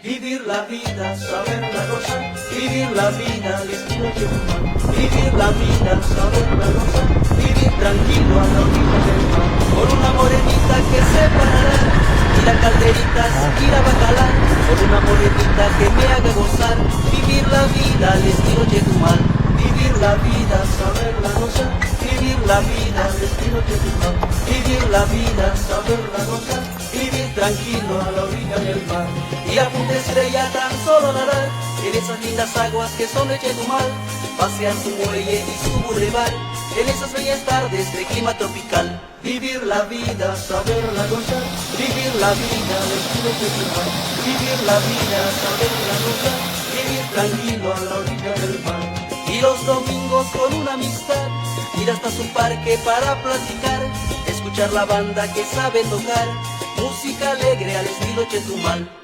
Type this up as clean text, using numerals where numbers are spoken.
Vivir la vida, saberla gozar, vivir la vida al estilo Chetumal. Vivir la vida, saberla gozar, vivir tranquilo a la orilla del mar. Con una morenita que sepa nadar, y la calderita y la bacalá. Con una morenita que me haga gozar, vivir la vida al estilo Chetumal. Vivir la vida, saberla gozar, vivir la vida al estilo Chetumal. Vivir la vida, saberla gozar, vivir tranquilo a la orilla del mar. Y a punta estrella tan solo nadar en esas lindas aguas que son de Chetumal, pasear su muelle y su bulevar en esas bellas tardes de clima tropical. Vivir la vida, saberla gozar, vivir la vida al estilo Chetumal. Vivir la vida, saberla gozar, vivir tranquilo a la orilla del mar. Y los domingos con una amistad, ir hasta su parque para platicar, escuchar la banda que sabe tocar música alegre al estilo Chetumal.